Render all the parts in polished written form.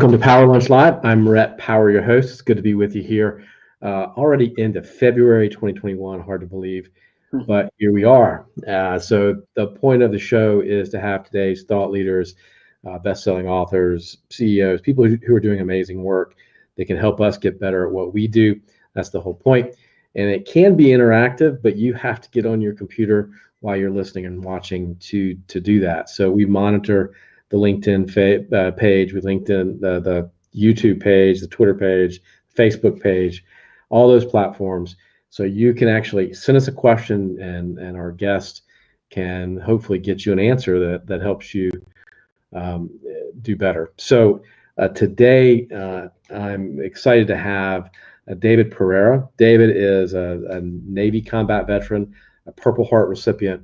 Welcome to Power Lunch Live. I'm Rhett, Power, your host. It's good to be with you here. Already into February 2021, hard to believe, but here we are. So the point of the show is to have today's thought leaders, best-selling authors, CEOs, people who are doing amazing work that can help us get better at what we do. That's the whole point. And it can be interactive, but you have to get on your computer while you're listening and watching to do that. So we monitor the LinkedIn page, with LinkedIn, the YouTube page, the Twitter page, Facebook page, all those platforms. So you can actually send us a question, and our guest can hopefully get you an answer that helps you do better. So today I'm excited to have David Pereira. David is a Navy combat veteran, a Purple Heart recipient,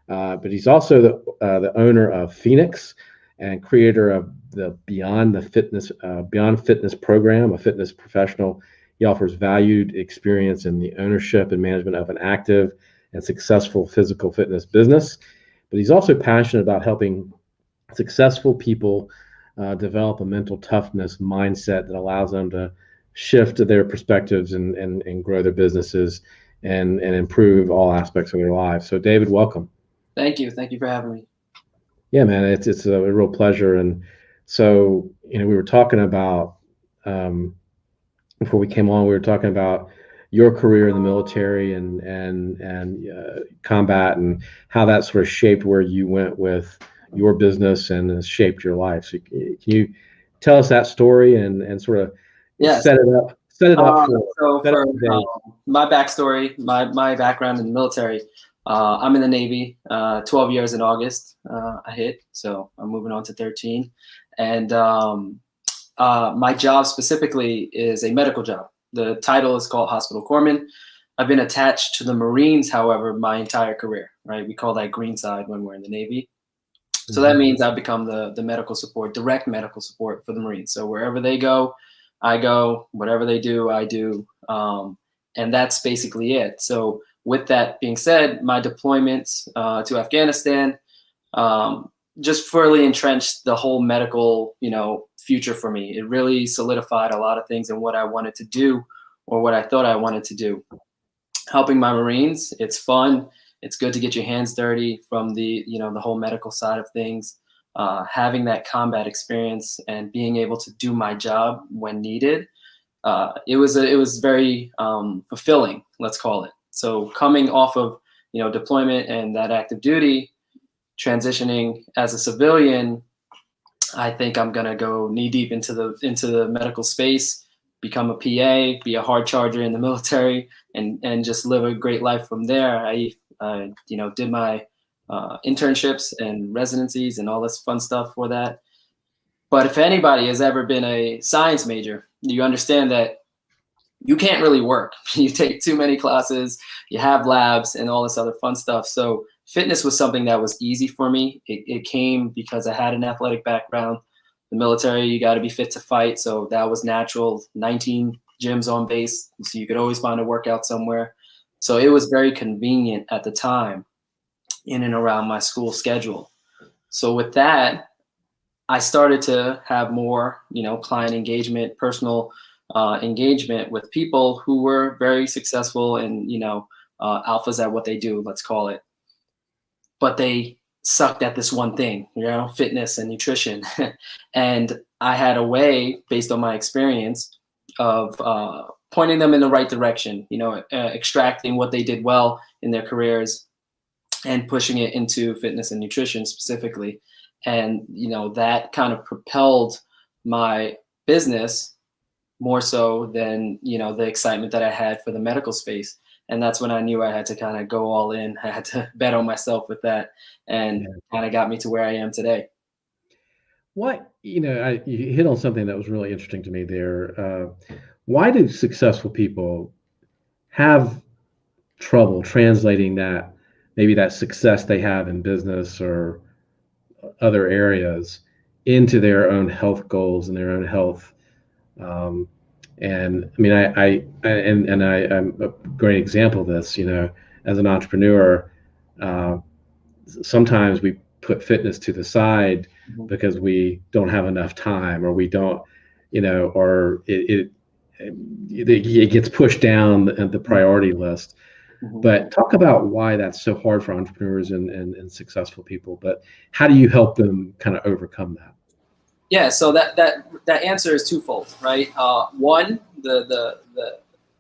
but he's also the owner of Fenix and creator of the Beyond Fitness program, a fitness professional. He offers valued experience in the ownership and management of an active and successful physical fitness business. But he's also passionate about helping successful people develop a mental toughness mindset that allows them to shift their perspectives and grow their businesses and improve all aspects of their lives. So David, welcome. Thank you. Thank you for having me. Yeah, man, it's a real pleasure. And so, we were talking about, before we came on, we were talking about your career in the military and combat, and how that sort of shaped where you went with your business and has shaped your life. So can you tell us that story and sort of set it up for my backstory, my background in the military. I'm in the Navy, 12 years in August, I hit, so I'm moving on to 13. And my job specifically is a medical job. The title is called Hospital Corpsman. I've been attached to the Marines, however, my entire career, right? We call that green side when we're in the Navy. So that means I've become the medical support, direct medical support for the Marines. So wherever they go, I go, whatever they do, I do. And that's basically it. So with that being said, my deployments to Afghanistan just further entrenched the whole medical, future for me. It really solidified a lot of things in what I wanted to do, or what I thought I wanted to do. Helping my Marines, it's fun. It's good to get your hands dirty from the whole medical side of things. Having that combat experience and being able to do my job when needed, it was very fulfilling, let's call it. So coming off of deployment and that active duty, transitioning as a civilian, I think I'm gonna go knee deep into the medical space, become a PA, be a hard charger in the military, and just live a great life from there. I did my internships and residencies and all this fun stuff for that. But if anybody has ever been a science major, you understand that you can't really work. You take too many classes, you have labs and all this other fun stuff. So fitness was something that was easy for me. It came because I had an athletic background. The military, you got to be fit to fight. So that was natural. 19 gyms on base, so you could always find a workout somewhere. So it was very convenient at the time in and around my school schedule. So with that, I started to have more, client engagement, personal engagement with people who were very successful and, alphas at what they do, let's call it. But they sucked at this one thing, fitness and nutrition. And I had a way, based on my experience, of pointing them in the right direction, extracting what they did well in their careers and pushing it into fitness and nutrition specifically. And, that kind of propelled my business more so than, the excitement that I had for the medical space. And that's when I knew I had to kind of go all in. I had to bet on myself with that, and kind of got me to where I am today. What, you hit on something that was really interesting to me there. Why do successful people have trouble translating maybe that success they have in business or other areas into their own health goals and their own health? And I mean, I'm a great example of this. As an entrepreneur, sometimes we put fitness to the side because we don't have enough time, or we don't or it gets pushed down the priority list. Mhm. But talk about why that's so hard for entrepreneurs and successful people. But how do you help them kind of overcome that? Yeah, so that answer is twofold, right? One, the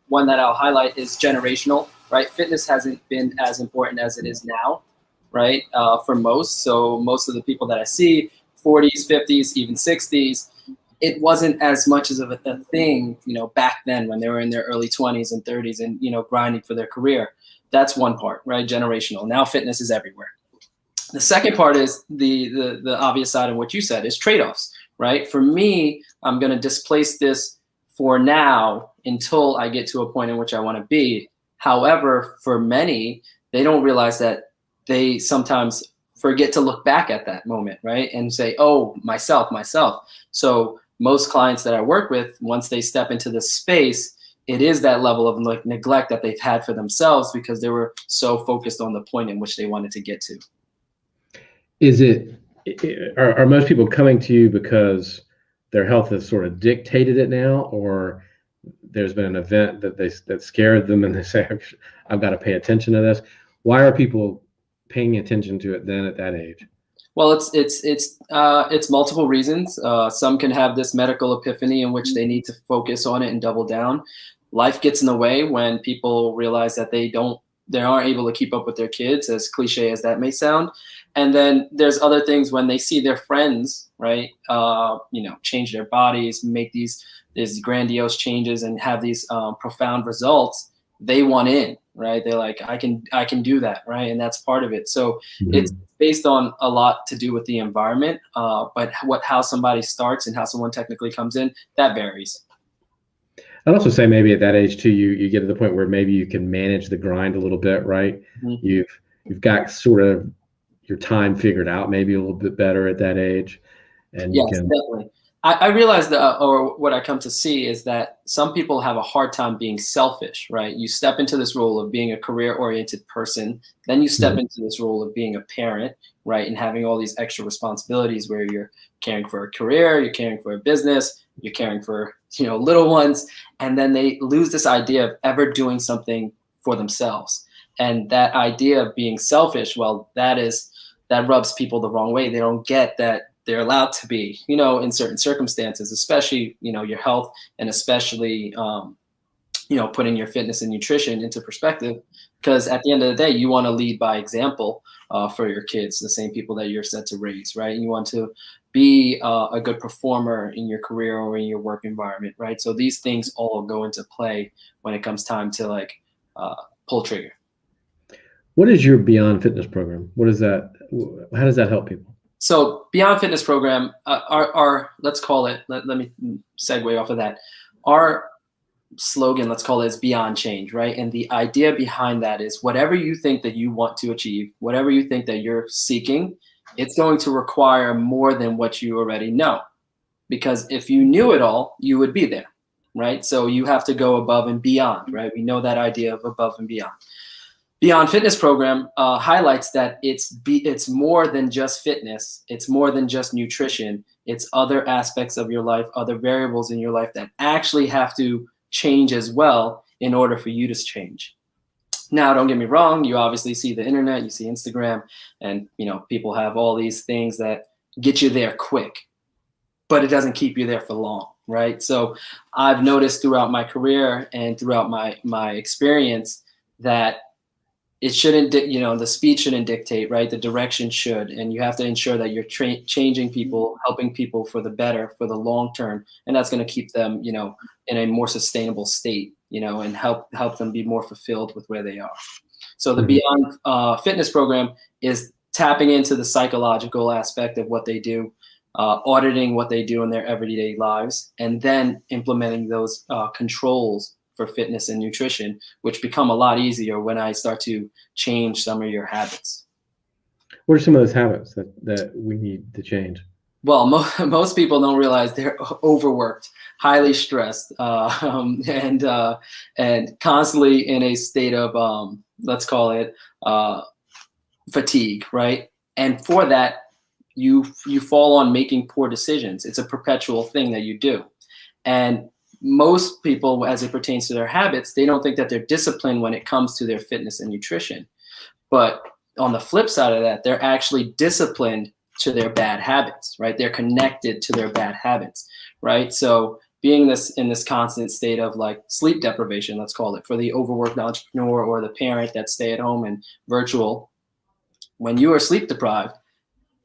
one that I'll highlight is generational, right? Fitness hasn't been as important as it is now, right? For most, so most of the people that I see, 40s, 50s, even 60s, it wasn't as much as of a thing, back then when they were in their early 20s and 30s and grinding for their career. That's one part, right? Generational. Now fitness is everywhere. The second part is the obvious side of what you said is trade-offs, right? For me, I'm going to displace this for now until I get to a point in which I want to be. However, for many, they don't realize that they sometimes forget to look back at that moment, right? And say, oh, myself. So most clients that I work with, once they step into this space, it is that level of neglect that they've had for themselves because they were so focused on the point in which they wanted to get to. Is it are most people coming to you because their health has sort of dictated it now, or there's been an event that scared them and they say, I've got to pay attention to this? Why are people paying attention to it then at that age? Well, it's multiple reasons. Some can have this medical epiphany in which they need to focus on it and double down. Life gets in the way when people realize that they aren't able to keep up with their kids, as cliche as that may sound. And then there's other things when they see their friends, right? Change their bodies, make these grandiose changes, and have these profound results. They want in, right? They're like, I can do that, right? And that's part of it. So it's based on a lot to do with the environment, but how somebody starts and how someone technically comes in, that varies. I'd also say maybe at that age too, you get to the point where maybe you can manage the grind a little bit, right? Mm-hmm. You've got sort of your time figured out maybe a little bit better at that age, and you Yes, can. definitely. I realize that, or what I come to see is that some people have a hard time being selfish, right? You step into this role of being a career-oriented person, then you step into this role of being a parent, right? And having all these extra responsibilities where you're caring for a career, you're caring for a business, you're caring for, little ones, and then they lose this idea of ever doing something for themselves. And that idea of being selfish, well, that rubs people the wrong way. They don't get that they're allowed to be, in certain circumstances, especially, your health, and especially, putting your fitness and nutrition into perspective. Because at the end of the day, you want to lead by example for your kids, the same people that you're set to raise, right? And you want to be a good performer in your career or in your work environment, right? So these things all go into play when it comes time to pull trigger. What is your Beyond Fitness program? What is that? How does that help people? So Beyond Fitness program, our let's call it, let me segue off of that. Our slogan, let's call it, is Beyond Change, right? And the idea behind that is whatever you think that you want to achieve, whatever you think that you're seeking, it's going to require more than what you already know. Because if you knew it all, you would be there, right? So you have to go above and beyond, right? We know that idea of above and beyond. Beyond Fitness program highlights that it's more than just fitness. It's more than just nutrition. It's other aspects of your life, other variables in your life that actually have to change as well in order for you to change. Now, don't get me wrong. You obviously see the internet, you see Instagram, and people have all these things that get you there quick, but it doesn't keep you there for long, right? So I've noticed throughout my career and throughout my experience that it shouldn't, the speed shouldn't dictate, right? The direction should, and you have to ensure that you're changing people, helping people for the better, for the long term, and that's going to keep them, in a more sustainable state, and help them be more fulfilled with where they are. So the Beyond Fitness program is tapping into the psychological aspect of what they do, auditing what they do in their everyday lives, and then implementing those controls for fitness and nutrition, which become a lot easier when I start to change some of your habits. What are some of those habits that we need to change? Well, most people don't realize they're overworked, highly stressed, and constantly in a state of, let's call it, fatigue, right? And for that, you fall on making poor decisions. It's a perpetual thing that you do. And most people, as it pertains to their habits, they don't think that they're disciplined when it comes to their fitness and nutrition. But on the flip side of that, they're actually disciplined to their bad habits, right? They're connected to their bad habits, right? So being in this constant state of like sleep deprivation, let's call it, for the overworked entrepreneur or the parent that stay at home and virtual, when you are sleep deprived,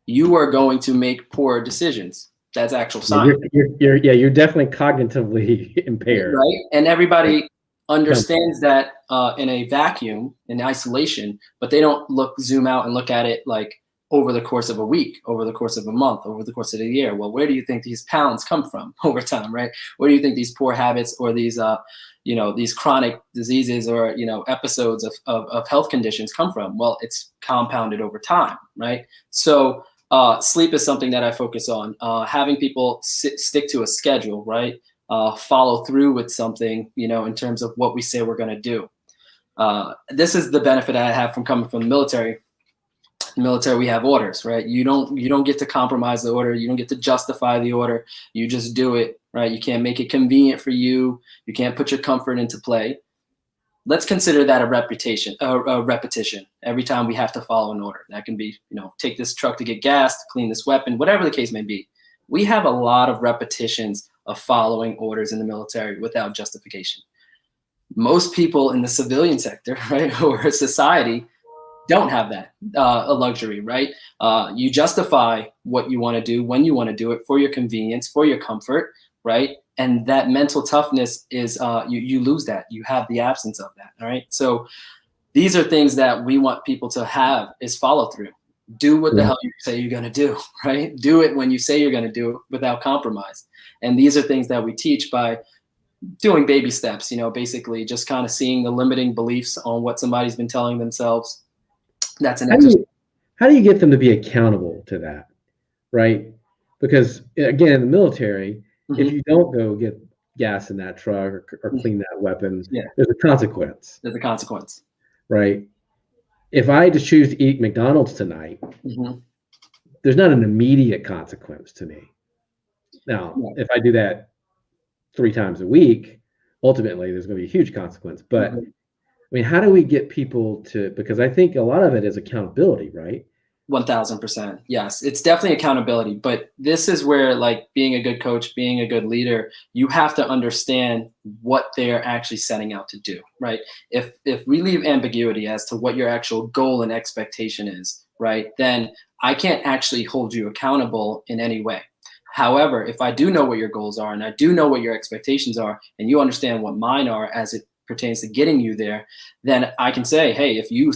you are going to make poor decisions. That's actual science. You're definitely cognitively impaired, right? And everybody understands that in a vacuum, in isolation, but they don't zoom out and look at it like over the course of a week, over the course of a month, over the course of a year. Well, where do you think these pounds come from over time, right? Where do you think these poor habits or these these chronic diseases or episodes of health conditions come from? Well, it's compounded over time, right? So sleep is something that I focus on. Having people stick to a schedule, right? Follow through with something, in terms of what we say we're going to do. This is the benefit I have from coming from the military. In the military, we have orders, right? You don't get to compromise the order. You don't get to justify the order. You just do it, right? You can't make it convenient for you. You can't put your comfort into play. Let's consider that a repetition. Every time we have to follow an order. That can be, take this truck to get gas, clean this weapon, whatever the case may be. We have a lot of repetitions of following orders in the military without justification. Most people in the civilian sector, right, or society, don't have that a luxury, right? You justify what you want to do when you want to do it for your convenience, for your comfort, right? And that mental toughness is you lose that. You have the absence of that, all right? So these are things that we want people to have is follow through. Do what the hell you say you're going to do, right? Do it when you say you're going to do it without compromise. And these are things that we teach by doing baby steps, basically just kind of seeing the limiting beliefs on what somebody's been telling themselves. That's an exercise. How do you get them to be accountable to that, right? Because again, in the military, if you don't go get gas in that truck or clean that weapon, there's a consequence. There's a consequence. Right? If I just choose to eat McDonald's tonight, there's not an immediate consequence to me. Now, if I do that 3 times a week, ultimately there's going to be a huge consequence. But I mean, how do we get people to, because I think a lot of it is accountability, right? 1000%. Yes, it's definitely accountability. But this is where, like, being a good coach, being a good leader, you have to understand what they're actually setting out to do, right? If we leave ambiguity as to what your actual goal and expectation is, right, then I can't actually hold you accountable in any way. However, if I do know what your goals are and I do know what your expectations are and you understand what mine are as it pertains to getting you there, then I can say, hey, if you,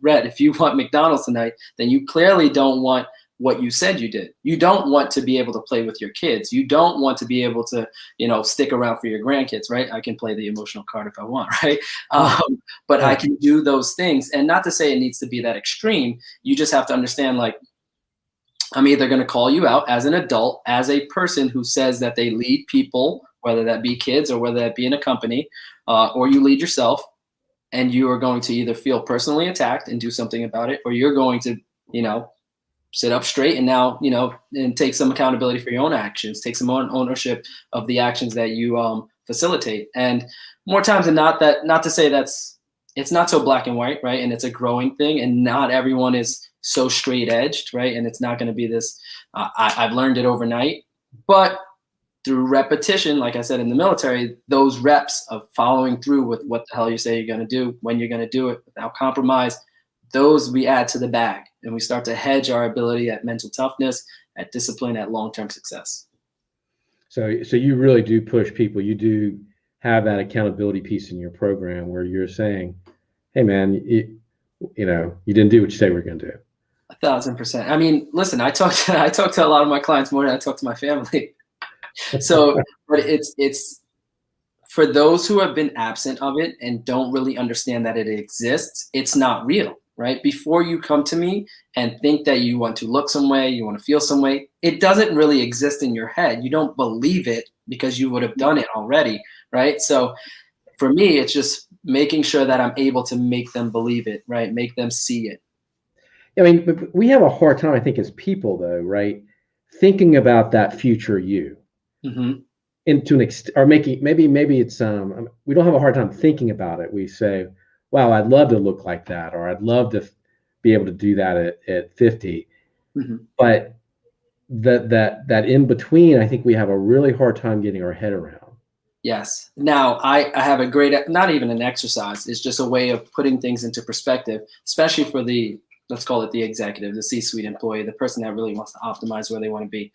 Rhett, if you want McDonald's tonight, then you clearly don't want what you said you did. You don't want to be able to play with your kids. You don't want to be able to, stick around for your grandkids, right? I can play the emotional card if I want, right? But I can do those things. And not to say it needs to be that extreme. You just have to understand, like, I'm either going to call you out as an adult, as a person who says that they lead people, whether that be kids or whether that be in a company, or you lead yourself, and you are going to either feel personally attacked and do something about it, or you're going to, sit up straight and now, and take some accountability for your own actions, take some ownership of the actions that you facilitate. And more times than not, not to say it's not so black and white, right? And it's a growing thing, and not everyone is so straight edged, right? And it's not going to be this, I've learned it overnight, but through repetition, like I said, in the military, those reps of following through with what the hell you say you're going to do, when you're going to do it without compromise, those we add to the bag, and we start to hedge our ability at mental toughness, at discipline, at long-term success. So you really do push people. You do have that accountability piece in your program where you're saying, hey man, you didn't do what you say we're going to do. 1000%. I mean, listen, I talk to a lot of my clients more than I talk to my family. So, but it's for those who have been absent of it and don't really understand that it exists, it's not real, right? Before you come to me and think that you want to look some way, you want to feel some way, it doesn't really exist in your head. You don't believe it because you would have done it already, right? So for me, it's just making sure that I'm able to make them believe it, right? Make them see it. I mean, but we have a hard time, I think, as people, though, right? Thinking about that future you. into an or making, maybe it's we don't have a hard time thinking about it. We say, wow, I'd love to look like that, or I'd love to be able to do that at 50. Mm-hmm. But that in between, I think we have a really hard time getting our head around. Yes. Now, I have a great, not even an exercise, it's just a way of putting things into perspective, especially for the, let's call it the executive, the C-suite employee, the person that really wants to optimize where they want to be.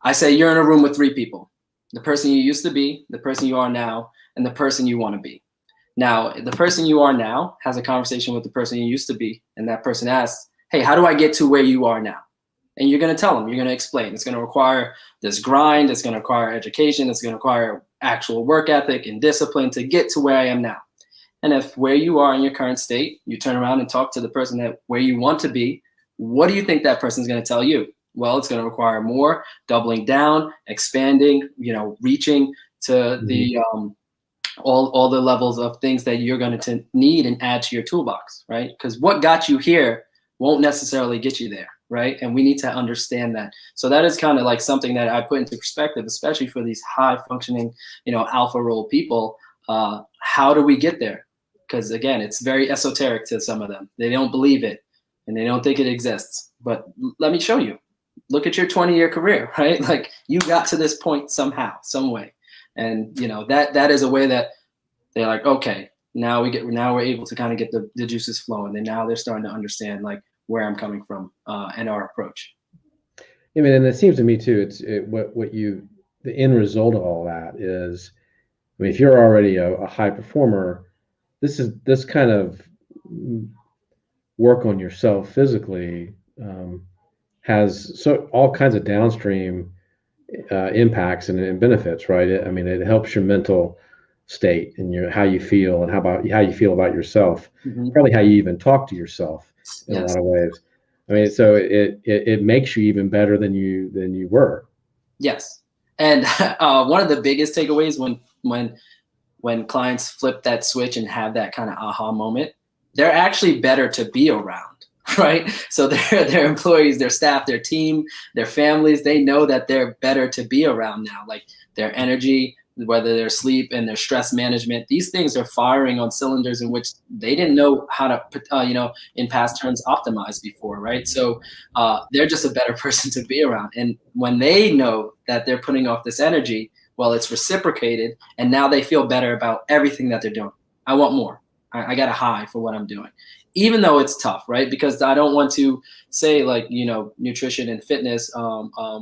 I say you're in a room with three people: the person you used to be, the person you are now, and the person you want to be. Now, the person you are now has a conversation with the person you used to be, and that person asks, hey, how do I get to where you are now? And you're going to tell them, you're going to explain. It's going to require this grind. It's going to require education. It's going to require actual work ethic and discipline to get to where I am now. And if where you are in your current state, you turn around and talk to the person that where you want to be, what do you think that person's going to tell you? Well, it's going to require more, doubling down, expanding, reaching to the all the levels of things that you're going to need and add to your toolbox, right? Because what got you here won't necessarily get you there, right? And we need to understand that. So that is kind of like something that I put into perspective, especially for these high functioning, alpha role people. How do we get there? Because again, it's very esoteric to some of them. They don't believe it and they don't think it exists. But let me show you. Look at your 20-year career, right? Like you got to this point somehow, some way. And that is a way that they're like, okay, now we're able to kind of get the juices flowing. And now they're starting to understand like where I'm coming from and our approach. I mean, and it seems to me too, the end result of all that is, I mean, if you're already a high performer, this kind of work on yourself physically has all kinds of downstream impacts and benefits, right? It helps your mental state and how you feel and how you feel about yourself, probably how you even talk to yourself in a lot of ways. I mean, so it makes you even better than you were. Yes, and one of the biggest takeaways when clients flip that switch and have that kind of aha moment, they're actually better to be around. Right. So their employees, their staff, their team, their families, they know that they're better to be around now. Like their energy, whether their sleep and their stress management, these things are firing on cylinders in which they didn't know how to, in past terms, optimize before. Right. So they're just a better person to be around. And when they know that they're putting off this energy, well, it's reciprocated. And now they feel better about everything that they're doing. I want more. I got a high for what I'm doing. Even though it's tough, right? Because I don't want to say like, nutrition and fitness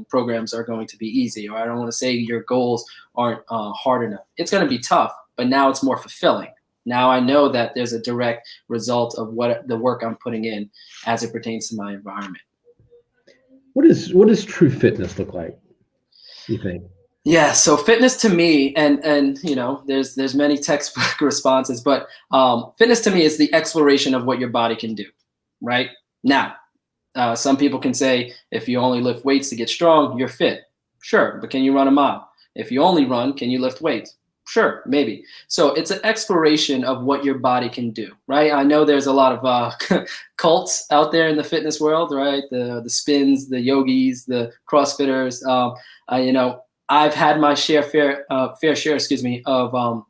programs are going to be easy, or I don't want to say your goals aren't hard enough. It's going to be tough, but now it's more fulfilling. Now I know that there's a direct result of what the work I'm putting in as it pertains to my environment. What does true fitness look like, you think? Yeah, so fitness to me, and there's many textbook responses, but fitness to me is the exploration of what your body can do, right? Now, some people can say if you only lift weights to get strong, you're fit. Sure, but can you run a mile? If you only run, can you lift weights? Sure, maybe. So it's an exploration of what your body can do, right? I know there's a lot of cults out there in the fitness world, right? The spins, the yogis, the CrossFitters, I've had my fair share, of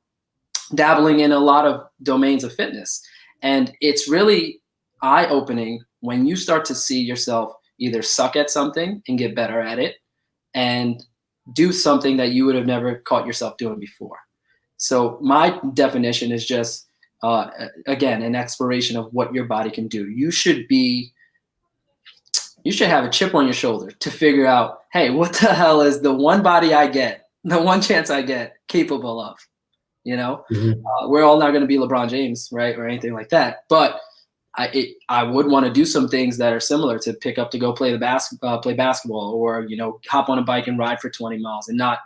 dabbling in a lot of domains of fitness. And it's really eye-opening when you start to see yourself either suck at something and get better at it and do something that you would have never caught yourself doing before. So my definition is just, again, an exploration of what your body can do. You should have a chip on your shoulder to figure out, hey, what the hell is the one body I get, the one chance I get capable of? We're all not going to be LeBron James, right, or anything like that. But I would want to do some things that are similar to pick up to go play basketball, or hop on a bike and ride for 20 miles and not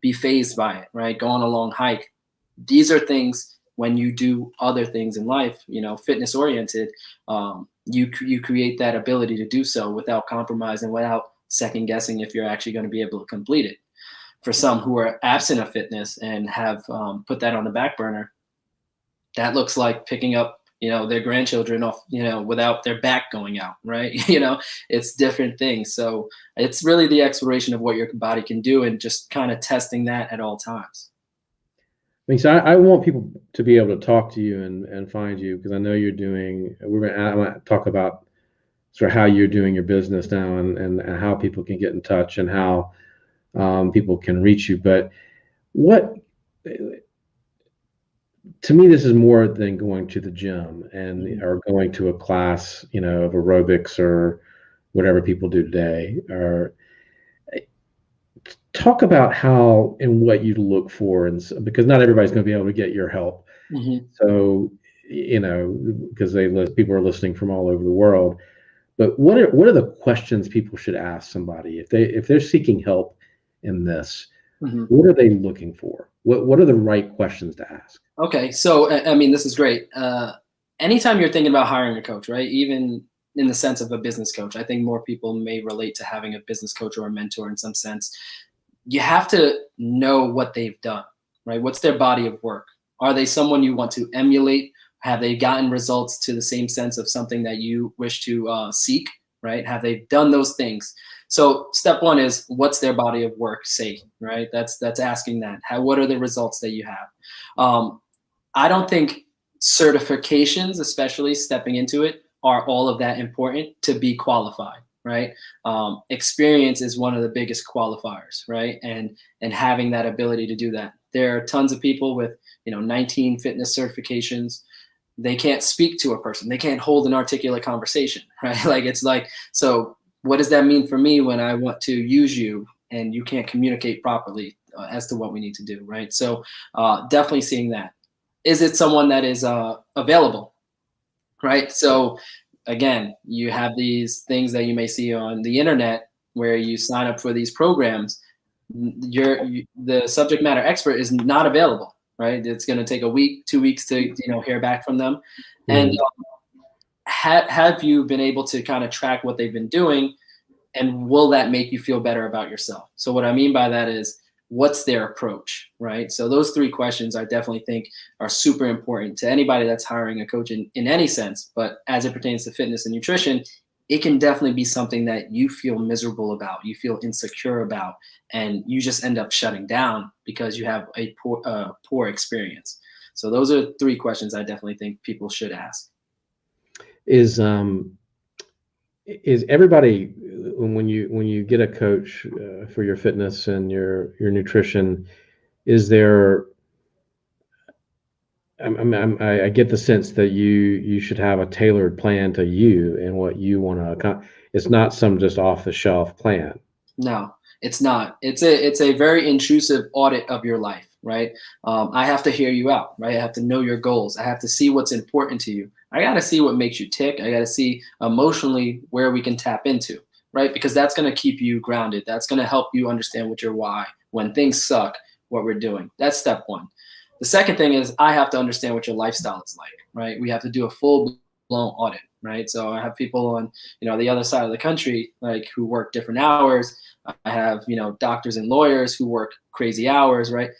be fazed by it, right? Go on a long hike. These are things when you do other things in life, fitness oriented. You create that ability to do so without compromising, without second guessing if you're actually going to be able to complete it. For some who are absent of fitness and have put that on the back burner, that looks like picking up their grandchildren off, without their back going out, right? It's different things. So it's really the exploration of what your body can do and just kind of testing that at all times. I mean, so I want people to be able to talk to you and find you, because I know you're doing. I'm going to talk about sort of how you're doing your business now, and how people can get in touch, and how people can reach you. But what, to me, this is more than going to the gym or going to a class, of aerobics or whatever people do today. Or talk about how and what you look for, and because not everybody's going to be able to get your help. Mm-hmm. So, because people are listening from all over the world. But what are the questions people should ask somebody if they're seeking help in this? Mm-hmm. What are they looking for? What are the right questions to ask? Okay, so I mean, this is great. Anytime you're thinking about hiring a coach, right? Even in the sense of a business coach, I think more people may relate to having a business coach or a mentor in some sense. You have to know what they've done, right? What's their body of work? Are they someone you want to emulate? Have they gotten results to the same sense of something that you wish to seek, right? Have they done those things? So step one is, what's their body of work say, right? That's asking that. What are the results that you have? I don't think certifications, especially stepping into it, are all of that important to be qualified, right? Experience is one of the biggest qualifiers, right? And having that ability to do that. There are tons of people with 19 fitness certifications. They can't speak to a person. They can't hold an articulate conversation, right? So what does that mean for me when I want to use you and you can't communicate properly as to what we need to do, right? So definitely seeing that. Is it someone that is available, right? So again, you have these things that you may see on the internet where you sign up for these programs. The subject matter expert is not available, right? It's going to take a week, 2 weeks to hear back from them. Mm-hmm. And have you been able to kind of track what they've been doing, and will that make you feel better about yourself? So what I mean by that is, what's their approach, right? So those 3 questions I definitely think are super important to anybody that's hiring a coach in any sense. But as it pertains to fitness and nutrition, it can definitely be something that you feel miserable about, you feel insecure about, and you just end up shutting down because you have a poor experience. So those are 3 questions I definitely think people should ask. Is everybody, when you get a coach for your fitness and your nutrition, is there? I get the sense that you should have a tailored plan to you and what you want to accomplish. It's not some just off the shelf plan. No, it's not. It's a very intrusive audit of your life, right? I have to hear you out, right? I have to know your goals. I have to see what's important to you. I got to see what makes you tick. I got to see emotionally where we can tap into, right? Because that's going to keep you grounded. That's going to help you understand what your why, when things suck, what we're doing. That's step one. The second thing is, I have to understand what your lifestyle is like, right? We have to do a full-blown audit, right? So I have people on, the other side of the country, like, who work different hours. I have, doctors and lawyers who work crazy hours, right?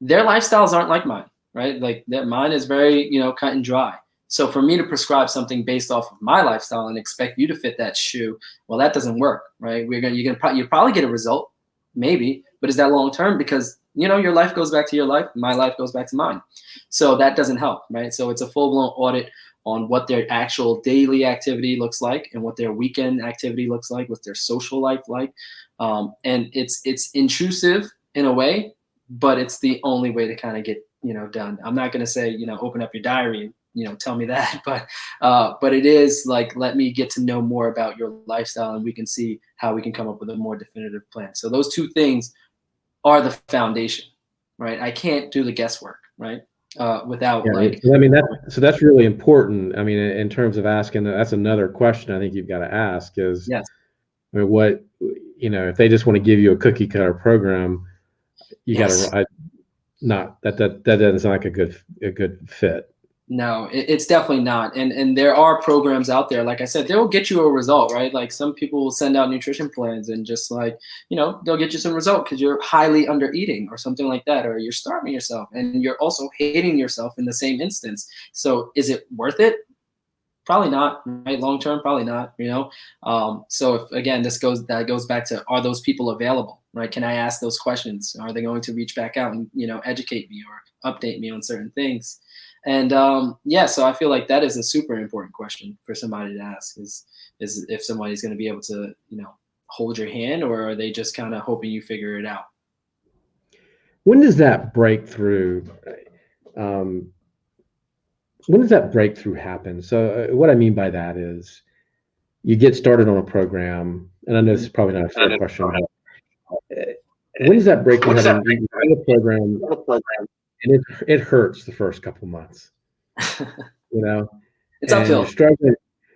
Their lifestyles aren't like mine, right? Like, mine is very, cut and dry. So for me to prescribe something based off of my lifestyle and expect you to fit that shoe, well, that doesn't work, right? You'll probably get a result, maybe, but is that long term? Because your life goes back to your life, my life goes back to mine. So that doesn't help, right? So it's a full-blown audit on what their actual daily activity looks like and what their weekend activity looks like, what's their social life like. And it's intrusive in a way, but it's the only way to kind of get, done. I'm not going to say, open up your diary and, tell me that, but it is like, let me get to know more about your lifestyle and we can see how we can come up with a more definitive plan. So those 2 things are the foundation, right? I can't do the guesswork, right? Without that's really important. I mean, in terms of asking, that's another question I think you've got to ask is, yes. I mean, what, if they just want to give you a cookie cutter program, you got to that doesn't sound like a good fit. No, it's definitely not. And there are programs out there, like I said, they'll get you a result, right? Like some people will send out nutrition plans and just like, they'll get you some result because you're highly under eating or something like that, or you're starving yourself and you're also hating yourself in the same instance. So is it worth it? Probably not, right? Long term, probably not, So if, again, that goes back to, are those people available, right? Can I ask those questions? Are they going to reach back out and, educate me or update me on certain things? And so I feel like that is a super important question for somebody to ask is if somebody's going to be able to, hold your hand, or are they just kind of hoping you figure it out? When does that breakthrough? When does that breakthrough happen? So what I mean by that is you get started on a program, and I know this is probably not a fair question, but when does that breakthrough happen? You start a program, and it hurts the first couple months, It's and uphill.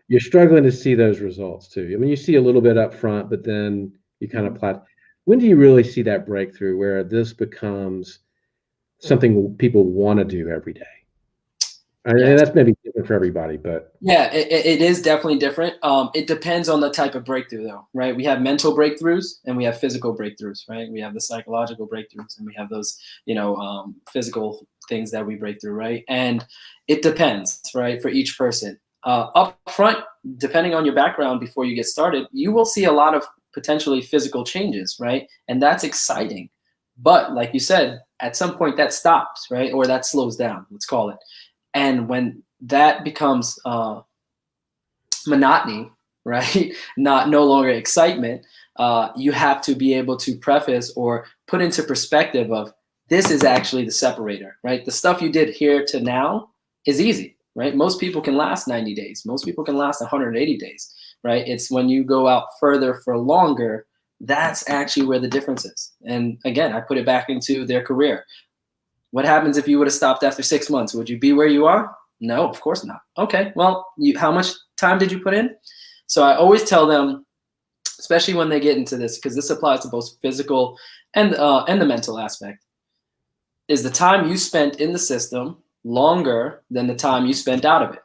you're struggling to see those results too. I mean, you see a little bit up front, but then you kind of plateau. When do you really see that breakthrough where this becomes something people want to do every day? And that's maybe different for everybody, but yeah, it is definitely different. It depends on the type of breakthrough, though, right? We have mental breakthroughs and we have physical breakthroughs, right? We have the psychological breakthroughs and we have those, physical things that we break through, right? And it depends, right, for each person. Up front, depending on your background before you get started, you will see a lot of potentially physical changes, right? And that's exciting. But like you said, at some point that stops, right? Or that slows down, let's call it. And when that becomes monotony, right? No longer excitement, you have to be able to preface or put into perspective of this is actually the separator, right? The stuff you did here to now is easy, right? Most people can last 90 days. Most people can last 180 days, right? It's when you go out further for longer, that's actually where the difference is. And again, I put it back into their career. What happens if you would have stopped after 6 months? Would you be where you are? No, of course not. Okay, well, how much time did you put in? So I always tell them, especially when they get into this, because this applies to both physical and the mental aspect, is the time you spent in the system longer than the time you spent out of it.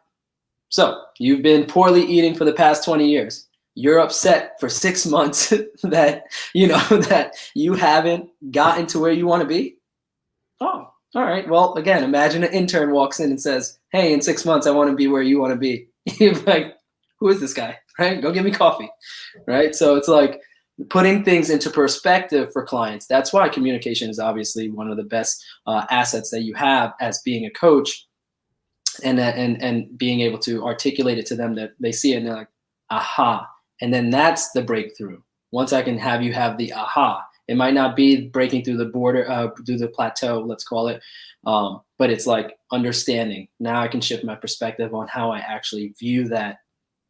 So you've been poorly eating for the past 20 years. You're upset for 6 months that that you haven't gotten to where you want to be. Oh, all right. Well, again, imagine an intern walks in and says, hey, in 6 months, I want to be where you want to be. You're like, who is this guy? Right? Go get me coffee. Right? So it's like putting things into perspective for clients. That's why communication is obviously one of the best assets that you have as being a coach, and being able to articulate it to them that they see it and they're like, aha. And then that's the breakthrough. Once I can have you have the aha. It might not be breaking through the border, through the plateau, let's call it, but it's like understanding. Now I can shift my perspective on how I actually view that,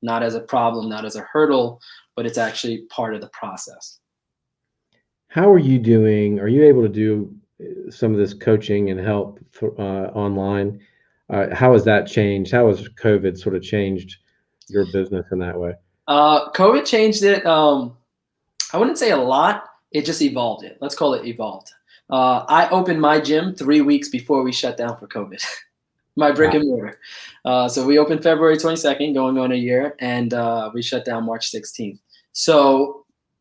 not as a problem, not as a hurdle, but it's actually part of the process. how are you doing? Are you able to do some of this coaching and help online? How has that changed? How has COVID sort of changed your business in that way? COVID changed it. I wouldn't say a lot. It just evolved it. Let's call it evolved. I opened my gym 3 weeks before we shut down for COVID, my brick and mortar. So we opened February 22nd, going on a year, and we shut down March 16th. So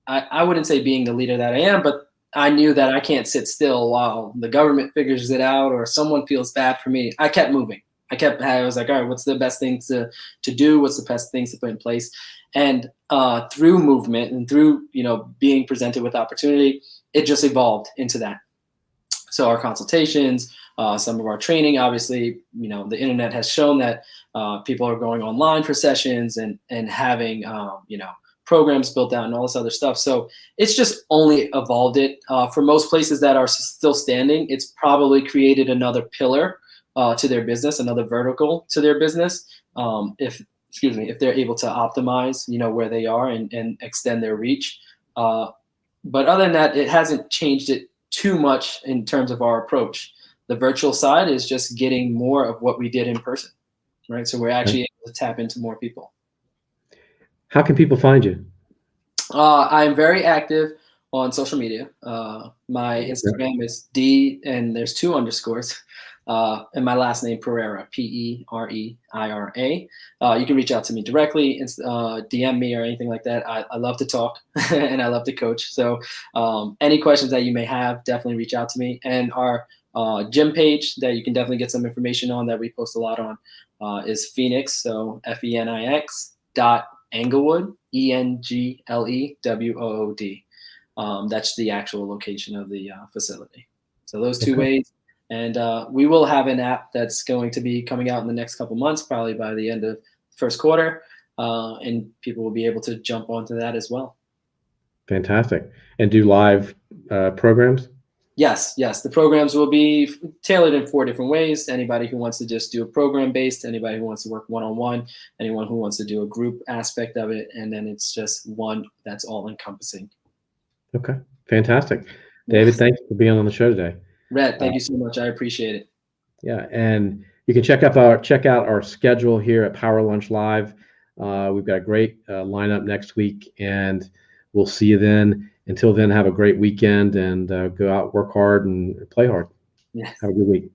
I wouldn't say being the leader that I am, but I knew that I can't sit still while the government figures it out or someone feels bad for me. I kept moving. I was like, all right, what's the best thing to do? What's the best things to put in place? And through movement and through, being presented with opportunity, it just evolved into that. So our consultations, some of our training, obviously, the internet has shown that people are going online for sessions and having, programs built out and all this other stuff. So it's just only evolved it. For most places that are still standing, it's probably created another pillar to their business, another vertical to their business. If they're able to optimize, where they are and extend their reach. But other than that, it hasn't changed it too much in terms of our approach. The virtual side is just getting more of what we did in person, right? So we're actually able to tap into more people. How can people find you? I'm very active on social media. My Instagram is D, and there's 2 underscores. and my last name, Pereira, Pereira. You can reach out to me directly, DM me or anything like that. I love to talk and I love to coach. So any questions that you may have, definitely reach out to me. And our gym page that you can definitely get some information on that we post a lot on is Fenix, so Fenix .Englewood, ENGLEWOOD. That's the actual location of the facility. So those two ways. And we will have an app that's going to be coming out in the next couple months, probably by the end of first quarter. And people will be able to jump onto that as well. Fantastic. And do live programs? Yes. The programs will be tailored in 4 different ways. Anybody who wants to just do a program-based, anybody who wants to work one-on-one, anyone who wants to do a group aspect of it, and then it's just one that's all-encompassing. Okay, fantastic. David, thanks for being on the show today. Rhett, thank you so much. I appreciate it. Yeah, and you can check out our schedule here at Power Lunch Live. We've got a great lineup next week, and we'll see you then. Until then, have a great weekend and go out, work hard, and play hard. Yeah. Have a good week.